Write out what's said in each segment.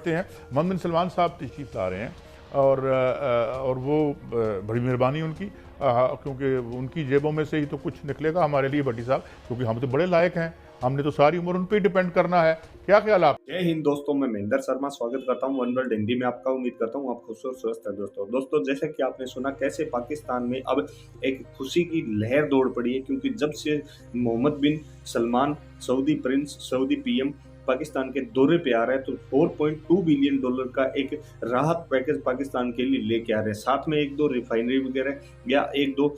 हैं। मोहम्मद बिन सलमान साहब तशरीफ़ ला रहे हैं और वो बड़ी मेहरबानी उनकी, क्योंकि उनकी जेबों में से ही तो कुछ निकलेगा हमारे लिए भट्टी साहब, क्योंकि हम तो बड़े लायक हैं, हमने तो सारी उम्र उन पे डिपेंड करना है। क्या ख्याल आप? जय हिंद दोस्तों, मैं महेंद्र शर्मा स्वागत करता हूं वन वर्ल्ड हिंदी में आपका। उम्मीद करता हूं आप खुश और स्वस्थ हैं। दोस्तों जैसे कि आपने सुना कैसे पाकिस्तान में अब एक खुशी की लहर दौड़ पड़ी है, क्योंकि जब से Mohammed bin Salman Saudi prince Saudi PM Pakistan के दौरे पे आ रहा है, तो 4.2 बिलियन डॉलर का एक राहत पैकेज पाकिस्तान के लिए लेके आ रहे हैं। साथ में एक दो रिफाइनरी वगैरह या एक दो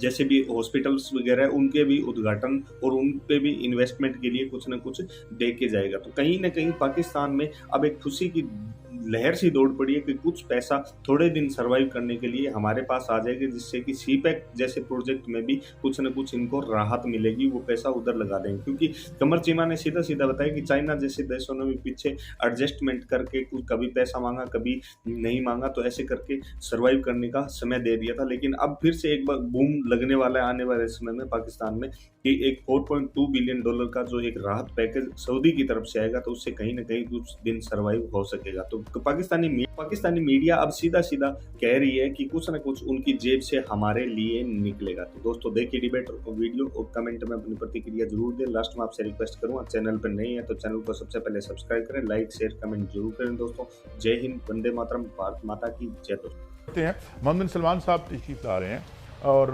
जैसे भी हॉस्पिटल्स वगैरह उनके भी उद्घाटन और उन पे भी इन्वेस्टमेंट के लिए कुछ ना कुछ दे के जाएगा। तो कहीं ना कहीं पाकिस्तान में अब एक खुशी की लहर सी दौड़ पड़ी है कि कुछ पैसा थोड़े दिन सरवाइव करने के लिए हमारे पास आ जाएगा, जिससे कि सीपैक जैसे प्रोजेक्ट में भी कुछ ना कुछ इनको राहत मिलेगी, वो पैसा उधर लगा देंगे। क्योंकि कमर चीमा ने सीधा सीधा बताया कि चाइना जैसे देशों ने भी पीछे एडजस्टमेंट करके कभी पैसा मांगा कभी नहीं मांगा, तो ऐसे करके सर्वाइव करने का समय दे दिया था। लेकिन अब फिर से एक बार बूम लगने वाला है आने वाले समय में पाकिस्तान में, कि एक 4.2 बिलियन डॉलर का जो एक राहत पैकेज सऊदी की तरफ से आएगा, तो उससे कहीं ना कहीं कुछ दिन सर्वाइव हो सकेगा। तो पाकिस्तानी मीडिया अब सीधा सीधा कह रही है कि कुछ ना कुछ उनकी जेब से हमारे लिए निकलेगा। तो दोस्तों देखिए डिबेट और वीडियो और कमेंट में अपनी प्रतिक्रिया जरूर दें। लास्ट में आपसे रिक्वेस्ट करूंगा, चैनल पर नहीं है तो चैनल को सबसे पहले सब्सक्राइब करें, लाइक शेयर कमेंट जरूर करें। दोस्तों जय हिंद, वंदे मातरम, भारत माता की जय। दोस्तों हैं मोहम्मद बिन सलमान साहब तशरीफ़ ला रहे हैं और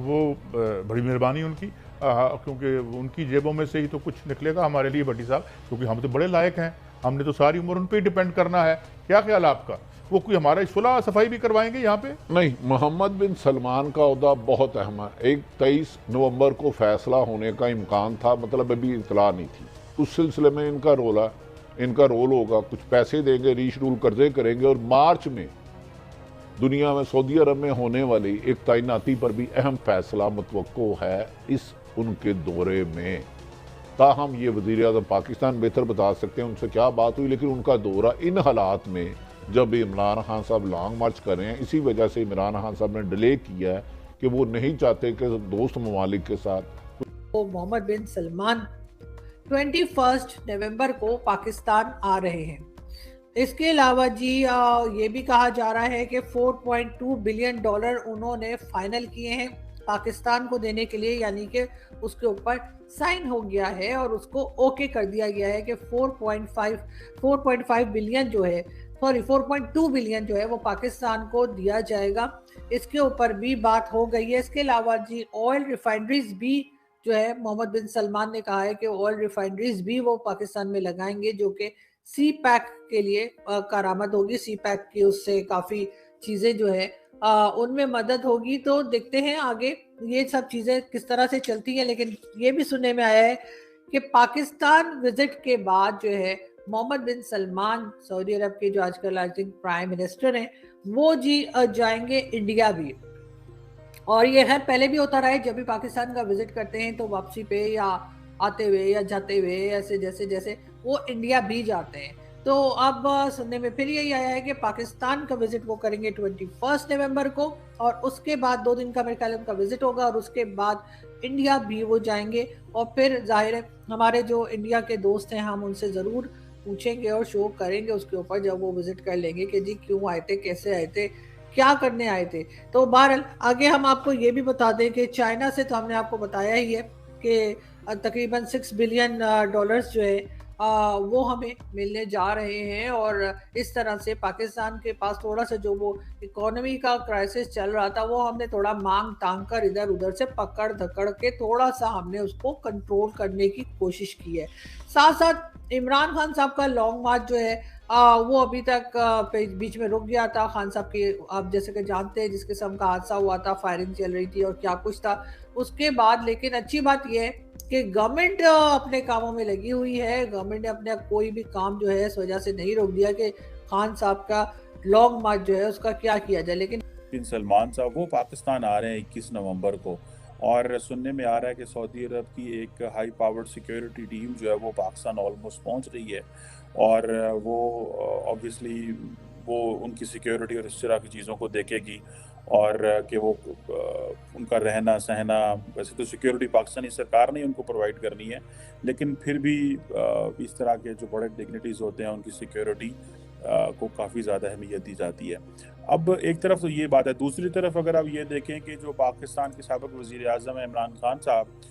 वो बड़ी मेहरबानी उनकी, क्योंकि उनकी जेबों में से ही तो कुछ निकलेगा हमारे लिए भट्टी साहब, क्योंकि हम तो बड़े लायक हैं, हमने तो सारी उम्र उन पे डिपेंड करना है। क्या ख्याल आपका? वो कोई हमारा सुलह सफाई भी करवाएंगे यहाँ पे? नहीं, मोहम्मद बिन सलमान का ओहदा बहुत अहम है। एक 23 नवंबर को फैसला होने का इम्कान था, मतलब अभी इतला नहीं थी। उस सिलसिले में इनका रोल होगा, कुछ पैसे देंगे, रीशेड्यूल कर्जे करेंगे और मार्च में दुनिया में सऊदी अरब में होने वाली एक तैनाती पर भी अहम फैसला मुतवक्को है इस उनके दौरे में। ताहम ये वज़ीर आज़म पाकिस्तान बेहतर बता सकते हैं उनसे क्या बात हुई, लेकिन उनका दौरा इन हालात में जब इमरान खान साहब लॉन्ग मार्च कर रहे हैं, इसी वजह से इमरान खान साहब ने डिले किया है कि वो नहीं चाहते कि दोस्त ममालिक के साथ। तो मोहम्मद बिन सलमान 21 नवंबर को पाकिस्तान आ रहे हैं। इसके अलावा जी ये भी कहा जा रहा है कि 4.2 बिलियन डॉलर उन्होंने फाइनल किए हैं पाकिस्तान को देने के लिए, यानी कि उसके ऊपर साइन हो गया है और उसको ओके कर दिया गया है कि 4.5 बिलियन जो है, सॉरी 4.2 बिलियन जो है वो पाकिस्तान को दिया जाएगा। इसके ऊपर भी बात हो गई है। इसके अलावा जी ऑयल रिफाइनरीज भी जो है, मोहम्मद बिन सलमान ने कहा है कि ऑयल रिफाइनरीज भी वो पाकिस्तान में लगाएंगे, जो कि सी पैक के लिए कारामद होगी। सी पैक की उससे काफ़ी चीज़ें जो है उनमें मदद होगी। तो देखते हैं आगे ये सब चीज़ें किस तरह से चलती हैं। लेकिन ये भी सुनने में आया है कि पाकिस्तान विजिट के बाद जो है मोहम्मद बिन सलमान, सऊदी अरब के जो आजकल आई थिंक प्राइम मिनिस्टर हैं, वो जी जाएंगे इंडिया भी। और ये खैर पहले भी होता रहा है, जब भी पाकिस्तान का विजिट करते हैं तो वापसी पे या आते हुए या जाते हुए ऐसे जैसे जैसे वो इंडिया भी जाते हैं। तो अब सुनने में फिर यही आया है कि पाकिस्तान का विजिट वो करेंगे 21 नवंबर को, और उसके बाद 2 दिन का मेरे ख्याल उनका विजिट होगा और उसके बाद इंडिया भी वो जाएंगे। और फिर जाहिर है हमारे जो इंडिया के दोस्त हैं, हम उनसे ज़रूर पूछेंगे और शो करेंगे उसके ऊपर जब वो विजिट कर लेंगे कि जी क्यों आए थे, कैसे आए थे, क्या करने आए थे। तो बहरहाल आगे हम आपको ये भी बता दें कि चाइना से तो हमने आपको बताया ही है कि तकरीबन 6 बिलियन डॉलर्स जो है वो हमें मिलने जा रहे हैं। और इस तरह से पाकिस्तान के पास थोड़ा सा जो वो इकोनॉमी का क्राइसिस चल रहा था, वो हमने थोड़ा मांग तांग कर इधर उधर से पकड़ धकड़ के थोड़ा सा हमने उसको कंट्रोल करने की कोशिश की है। साथ साथ इमरान खान साहब का लॉन्ग मार्च जो है वो अभी तक बीच में रुक गया था। खान साहब के आप जैसे कि जानते हैं जिस किस्म का हादसा हुआ था, फायरिंग चल रही थी और क्या कुछ था उसके बाद। लेकिन अच्छी बात यह है कि गवर्नमेंट अपने कामों में लगी हुई है। गवर्नमेंट ने अपने कोई भी काम जो है इस वजह से नहीं रोक दिया कि खान साहब का लॉन्ग मार्च जो है उसका क्या किया जाए। लेकिन बिन सलमान साहब वो पाकिस्तान आ रहे हैं 21 नवंबर को, और सुनने में आ रहा है कि सऊदी अरब की एक हाई पावर्ड सिक्योरिटी टीम जो है वो पाकिस्तान ऑलमोस्ट पहुंच रही है। और वो ऑब्वियसली वो उनकी सिक्योरिटी और इस तरह की चीज़ों को देखेगी। और कि वो उनका रहना सहना, वैसे तो सिक्योरिटी पाकिस्तानी सरकार ने उनको प्रोवाइड करनी है, लेकिन फिर भी इस तरह के जो बड़े डिग्निटीज़ होते हैं उनकी सिक्योरिटी को काफ़ी ज़्यादा अहमियत दी जाती है। अब एक तरफ तो ये बात है, दूसरी तरफ अगर आप ये देखें कि जो पाकिस्तान के साबिक़ वज़ीर-ए-आज़म हैं इमरान खान साहब,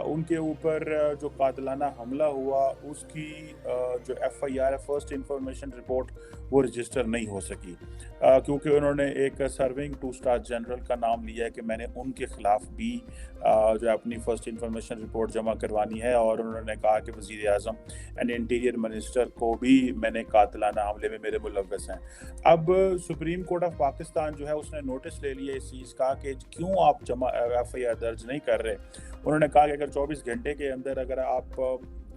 उनके ऊपर जो कातिलाना हमला हुआ उसकी जो एफआईआर है, फर्स्ट इंफॉर्मेशन रिपोर्ट, वो रजिस्टर नहीं हो सकी, क्योंकि उन्होंने एक सर्विंग 2 स्टार जनरल का नाम लिया है कि मैंने उनके खिलाफ भी जो अपनी फर्स्ट इंफॉर्मेशन रिपोर्ट जमा करवानी है, और उन्होंने कहा कि वज़ीर आज़म एंड इंटीरियर मिनिस्टर को भी मैंने कातिलाना हमले में मेरे मुलव्वस हैं। अब सुप्रीम कोर्ट ऑफ पाकिस्तान जो है उसने नोटिस ले लिया इस चीज़ का कि क्यों आप एफआईआर दर्ज नहीं कर रहे। उन्होंने कहा कि अगर 24 घंटे के अंदर अगर आप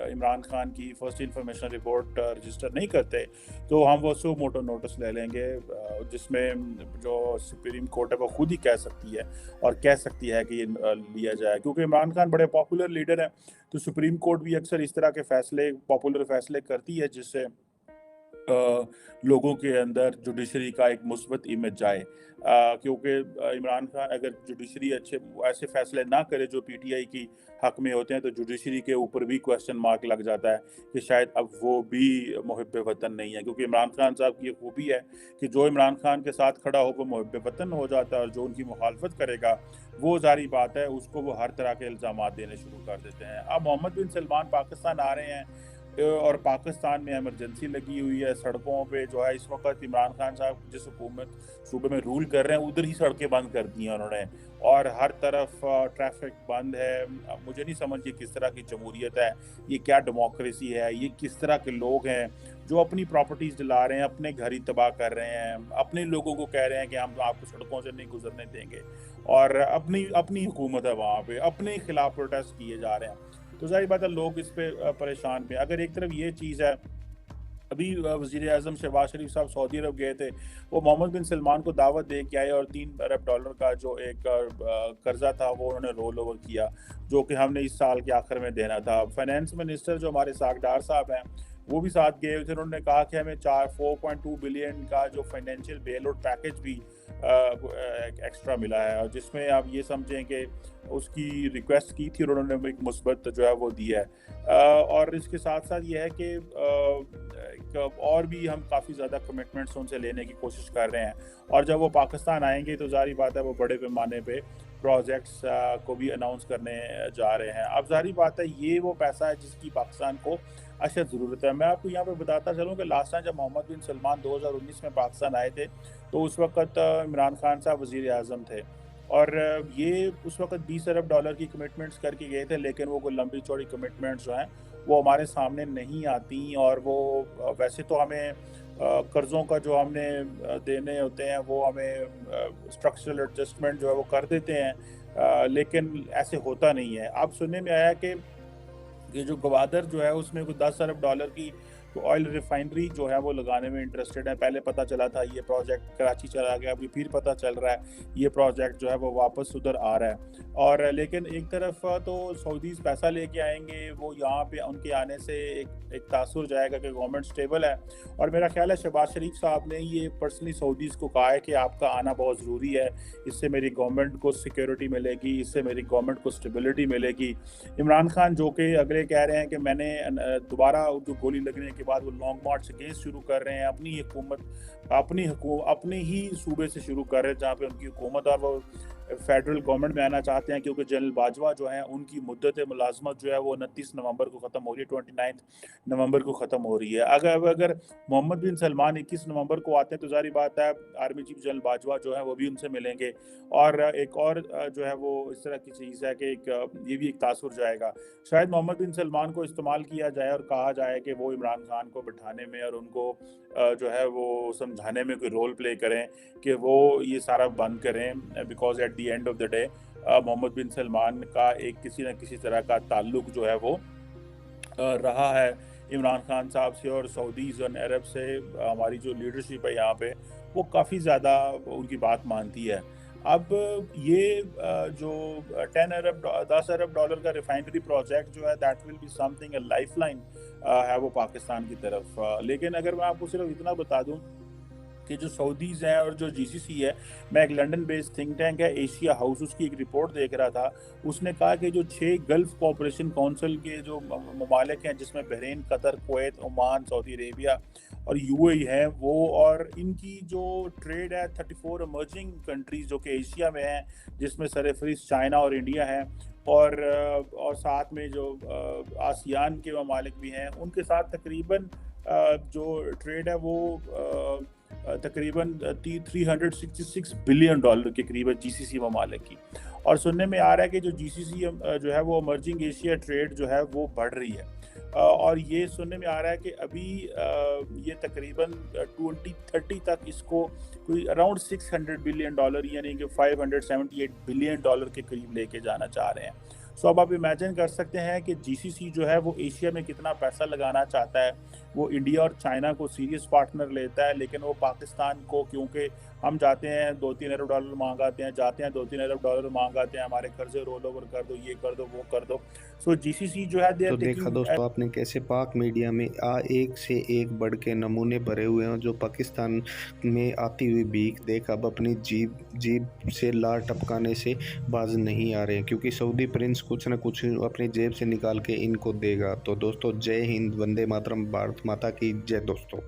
इमरान खान की फर्स्ट इंफॉर्मेशन रिपोर्ट रजिस्टर नहीं करते तो हम वो सो मोटो नोटिस ले लेंगे, जिसमें जो सुप्रीम कोर्ट है वो खुद ही कह सकती है और कह सकती है कि ये लिया जाए, क्योंकि इमरान खान बड़े पॉपुलर लीडर हैं, तो सुप्रीम कोर्ट भी अक्सर इस तरह के फैसले, पॉपुलर फैसले करती है जिससे लोगों के अंदर जुडिशरी का एक मुस्बत इमेज जाए, क्योंकि इमरान खान अगर जुडिशरी अच्छे ऐसे फैसले ना करे जो पीटीआई की हक में होते हैं, तो जुडिशरी के ऊपर भी क्वेश्चन मार्क लग जाता है कि शायद अब वो भी मुहिब्ब वतन नहीं है, क्योंकि इमरान खान साहब की ये खूबी है कि जो इमरान खान के साथ खड़ा हो वो मुहिब्ब वतन हो जाता है, और जो उनकी मुखालफत करेगा वो जारी बात है उसको वो हर तरह के इल्ज़ाम देने शुरू कर देते हैं। अब मोहम्मद बिन सलमान पाकिस्तान आ रहे हैं, और पाकिस्तान में इमरजेंसी लगी हुई है, सड़कों पे जो है इस वक्त इमरान खान साहब जिस हुकूमत सूबे में रूल कर रहे हैं उधर ही सड़कें बंद कर दी हैं उन्होंने, और हर तरफ ट्रैफिक बंद है। मुझे नहीं समझ ये किस तरह की जमहूरियत है, ये क्या डेमोक्रेसी है, ये किस तरह के लोग हैं जो अपनी प्रॉपर्टीज जला रहे हैं, अपने घर ही तबाह कर रहे हैं, अपने लोगों को कह रहे हैं कि हम आपको सड़कों से नहीं गुजरने देंगे, और अपनी अपनी हुकूमत है वहाँ पे, अपने खिलाफ प्रोटेस्ट किए जा रहे हैं। तो जाहिर बात है लोग इस पे परेशान पे। अगर एक तरफ ये चीज़ है, अभी वज़ीर आज़म शहबाज शरीफ साहब सऊदी अरब गए थे, वो मोहम्मद बिन सलमान को दावत दे के आए, और $3 अरब का जो एक कर्जा था वो उन्होंने रोल ओवर किया, जो कि हमने इस साल के आखिर में देना था। फाइनेंस मिनिस्टर जो हमारे सागदार साहब हैं वो भी साथ गए थे, उन्होंने कहा कि हमें 4.2 बिलियन का जो फाइनेंशियल बेल आउट पैकेज भी एक्स्ट्रा मिला है, और जिसमें आप ये समझें कि उसकी रिक्वेस्ट की थी और उन्होंने एक मुस्बत जो है वो दिया है, और इसके साथ साथ ये है कि और भी हम काफ़ी ज़्यादा कमिटमेंट्स उनसे लेने की कोशिश कर रहे हैं, और जब वो पाकिस्तान आएंगे तो जारी बात है वो बड़े पैमाने पे प्रोजेक्ट्स को भी अनाउंस करने जा रहे हैं। अब जारी बात है ये वो पैसा है जिसकी पाकिस्तान को अशद ज़रूरत है। मैं आपको यहाँ पे बताता चलूँ कि लास्ट टाइम जब मोहम्मद बिन सलमान 2019 में पाकिस्तान आए थे तो उस वक्त इमरान खान साहब वज़ीर आज़म थे, और ये उस वक्त $20 अरब की कमिटमेंट्स करके गए थे, लेकिन वो कोई लंबी चौड़ी कमिटमेंट्स जो हैं वो हमारे सामने नहीं आती, और वो वैसे तो हमें कर्ज़ों का जो हमने देने होते हैं वो हमें स्ट्रक्चरल एडजस्टमेंट जो है वो कर देते हैं, लेकिन ऐसे होता नहीं है। अब सुनने में आया कि ये जो गवादर जो है उसमें कोई $10 अरब की ऑयल रिफाइनरी जो है वो लगाने में इंटरेस्टेड है। पहले पता चला था ये प्रोजेक्ट कराची चला गया, अभी फिर पता चल रहा है ये प्रोजेक्ट जो है वो वापस उधर आ रहा है, और लेकिन एक तरफ तो सऊदीज पैसा लेके आएंगे, वो यहाँ पे उनके आने से एक तासुर जाएगा कि गवर्नमेंट स्टेबल है, और मेरा ख्याल है शहबाज शरीफ साहब ने ये पर्सनली सऊदीज को कहा है कि आपका आना बहुत ज़रूरी है, इससे मेरी गवर्नमेंट को सिक्योरिटी मिलेगी, इससे मेरी गवर्नमेंट को स्टेबिलिटी मिलेगी। इमरान खान जो कि अगले कह रहे हैं कि मैंने दोबारा जो गोली लगने के बाद वो लॉन्ग मार्च अगेंस्ट शुरू कर रहे हैं, अपनी हुकूमत अपने ही सूबे से शुरू कर रहे हैं जहाँ पे उनकी हुकूमत, और वो फेडरल गवर्नमेंट में आना चाहते हैं, क्योंकि जनरल बाजवा जो है उनकी मुद्दत मुलाजमत जो है वो 29 नवंबर को ख़त्म हो रही है, 29 नवंबर को ख़त्म हो रही है। अगर मोहम्मद बिन सलमान 21 नवंबर को आते हैं तो जारी बात है आर्मी चीफ जनरल बाजवा जो है वो भी उनसे मिलेंगे, और एक और जो है वो इस तरह की चीज़ है कि ये भी एक तासुर जाएगा। शायद मोहम्मद बिन सलमान को इस्तेमाल किया जाए और कहा जाए कि वो इमरान खान को बिठाने में और उनको जो है वो समझाने में कोई रोल प्ले करें कि वो ये सारा बंद करें, because at the end of the day Mohammed bin Salman का एक किसी न किसी तरह का ताल्लुक जो है वो रहा है इमरान खान साहब से, और सऊदीज़ और अरब से हमारी जो लीडरशिप है यहाँ पे वो काफ़ी ज़्यादा उनकी बात मानती है। अब ये जो $10 अरब का रिफाइनरी प्रोजेक्ट जो है that will be something, a lifeline है वो पाकिस्तान की तरफ। लेकिन अगर मैं आपको सिर्फ इतना बता दूं कि कि जो सऊदीज़ हैं और जो जीसीसी है, मैं एक लंदन बेस्ड थिंक टैंक है एशिया हाउस, उसकी एक रिपोर्ट देख रहा था। उसने कहा कि जो 6 गल्फ कोऑपरेशन काउंसिल के जो ममालिक हैं, जिसमें Bahrain, Qatar, Kuwait, Oman, Saudi Arabia और यूएई हैं, वो और इनकी जो ट्रेड है 34 इमर्जिंग कंट्रीज़ जो कि एशिया में हैं, जिसमें सरफहरिस्त चाइना और इंडिया हैं, और साथ में जो आसियान के ममालिक भी हैं, उनके साथ तकरीबन जो ट्रेड है वो तकरीबन $366 बिलियन के करीब जीसीसी ममालिक की। और सुनने में आ रहा है कि जो जीसीसी जो है वो इमर्जिंग एशिया ट्रेड जो है वो बढ़ रही है, और ये सुनने में आ रहा है कि अभी ये तकरीबन 2030 तक इसको कोई अराउंड $600 बिलियन यानी कि $578 बिलियन के करीब लेके जाना चाह रहे हैं। सो अब आप इमेजिन कर सकते हैं कि जीसीसी जो है वो एशिया में कितना पैसा लगाना चाहता है। वो इंडिया और चाइना को सीरियस पार्टनर लेता है, लेकिन वो पाकिस्तान को, क्योंकि हम जाते हैं $2-3 अरब मांग आते हैं, जाते हैं $2-3 अरब मांग आते हैं, हमारे कर्जे रोल ओवर कर दो, ये कर दो, वो कर दो। सो जीसीसी जो है तो देखा दोस्तों आपने कैसे पाक मीडिया में एक से एक बढ़ के नमूने भरे हुए हैं जो पाकिस्तान में आती हुई भीख देख अब अपनी जीभ से लार टपकाने से बाज नहीं आ रहे हैं, क्योंकि सऊदी प्रिंस कुछ न कुछ अपनी जेब से निकाल के इनको देगा। तो दोस्तों जय हिंद, वंदे मातरम, भारत माता की जय दोस्तों।